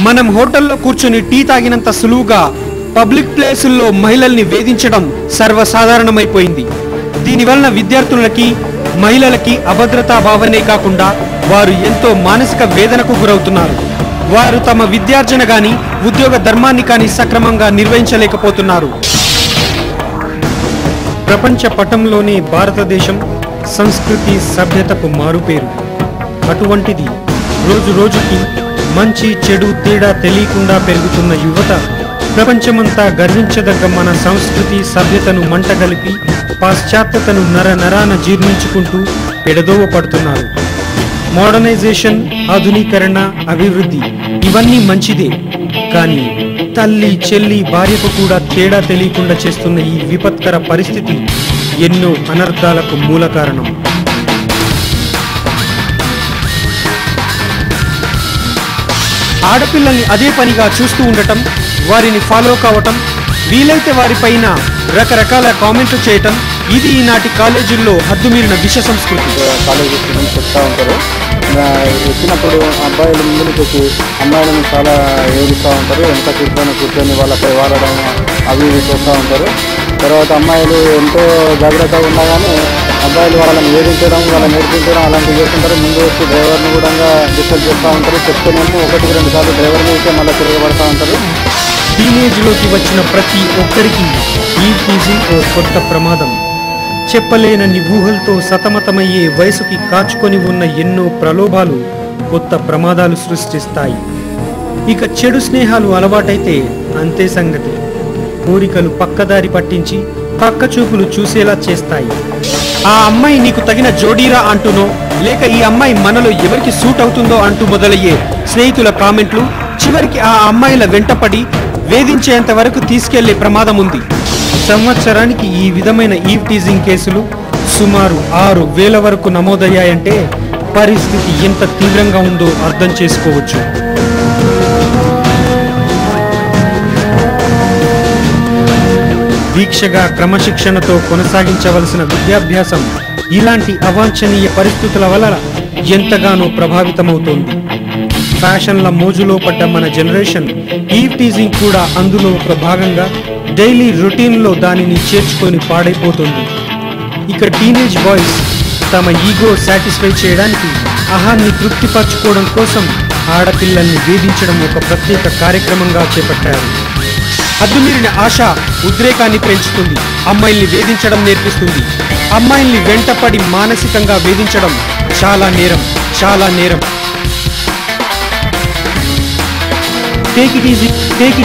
మనం హోటల్లో కూర్చొని టీ తాగినంత సులువుగా పబ్లిక్ ప్లేసుల్లో మహిళల్ని వేధించడం సర్వసాధారణమైపోయింది. దీనివలన విద్యార్థులకి మహిళలకి అభద్రతా భావనే కాకుండా వారు ఎంతో మానసిక వేదనకు గురవుతున్నారు. వారు తమ విద్యార్జన గాని ఉద్యోగ ధర్మాన్ని కానీ సక్రమంగా నిర్వహించలేకపోతున్నారు. ప్రపంచ పటంలోనే భారతదేశం సంస్కృతి సభ్యతకు మారుపేరు. అటువంటిది రోజు రోజుకి మంచి చెడు తేడా తెలియకుండా పెరుగుతున్న యువత ప్రపంచమంతా గర్వించదగ్గ మన సంస్కృతి సభ్యతను మంటగలిపి పాశ్చాత్యతను నరనరాన జీర్ణించుకుంటూ పెడదోవ పడుతున్నారు. మోడర్నైజేషన్, ఆధునీకరణ, అభివృద్ధి ఇవన్నీ మంచిదే. కానీ తల్లి చెల్లి భార్యకు కూడా తేడా తెలియకుండా చేస్తున్న ఈ విపత్కర పరిస్థితి ఎన్నో అనర్థాలకు మూల కారణం. ఆడపిల్లల్ని అదే పనిగా చూస్తూ ఉండటం, వారిని ఫాలో కావటం, వీలైతే వారిపైన రకరకాల కామెంట్లు చేయటం ఇది ఈనాటి కాలేజీల్లో హద్దుమీరిన విష సంస్కృతి. కాలేజీ స్టూడెంట్స్ చెప్తా ఉంటారు, వచ్చినప్పుడు అబ్బాయిల ముందుకు వచ్చి అమ్మాయిలను చాలా ఏడుస్తూ ఉంటారు. ఎంత కూర్చొని వాళ్ళపై వాడడం అవి ఇవి చేస్తూ ఉంటారు. తర్వాత అమ్మాయిలు ఎంతో జాగ్రత్తగా ఉన్నా కానీ అబ్బాయిలు వాళ్ళని వేధించడం, వాళ్ళని నేర్పించడం అలాంటివి చేస్తుంటారు. ముందు వచ్చి డ్రైవర్ని కూడా డిస్టర్బ్ చేస్తూ ఉంటారు. చెప్తేనేమో 1-2 సార్లు డ్రైవర్ని అయితే మళ్ళీ తిరగబడతా ఉంటారు. టీనేజ్లోకి వచ్చిన ప్రతి ఒక్కరికి ఈ టీజింగ్ ఓ కొత్త ప్రమాదం. చెప్పలేనన్ని ఊహలతో సతమతమయ్యే వయసుకి కాచుకొని ఉన్న ఎన్నో ప్రలోభాలు కొత్త ప్రమాదాలు సృష్టిస్తాయి. ఇక చెడు స్నేహాలు అలవాటైతే అంతే సంగతి. కోరికలు పక్కదారి పట్టించి పక్క చూపులు చూసేలా చేస్తాయి. ఆ అమ్మాయి నీకు తగిన జోడీరా అంటూనో, లేక ఈ అమ్మాయి మనలో ఎవరికి సూట్ అవుతుందో అంటూ మొదలయ్యే స్నేహితుల కామెంట్లు చివరికి ఆ అమ్మాయిల వెంటపడి వేధించేంత వరకు తీసుకెళ్లే ప్రమాదం ఉంది. సంవత్సరానికి ఈ విధమైన ఈవ్ టీజింగ్ కేసులు సుమారు 6,000 వరకు నమోదయ్యాయంటే పరిస్థితి ఎంత తీవ్రంగా ఉందో అర్థం చేసుకోవచ్చు. దీక్షగా క్రమశిక్షణతో కొనసాగించవలసిన విద్యాభ్యాసం ఇలాంటి అవాంఛనీయ పరిస్థితుల వల్ల ఎంతగానో ప్రభావితమవుతోంది. ఫ్యాషన్ల మోజులో పడ్డ మన జనరేషన్ ఈవ్ టీజింగ్ కూడా అందులో ఒక భాగంగా డైలీ రొటీన్లో దానిని చేర్చుకొని పాడైపోతుంది. ఇక టీనేజ్ బాయ్స్ తమ ఈగో సాటిస్ఫై చేయడానికి అహాన్ని తృప్తిపరచుకోవడం కోసం ఆడపిల్లల్ని వేధించడం ఒక ప్రత్యేక కార్యక్రమంగా చేపట్టారు. హద్దుమీరిన ఆశ ఉద్రేకాన్ని పెంచుతుంది. అమ్మాయిల్ని వేధించడం నేర్పిస్తుంది. అమ్మాయిల్ని వెంటపడి మానసికంగా వేధించడం చాలా నేరం, చాలా నేరం. Take it easy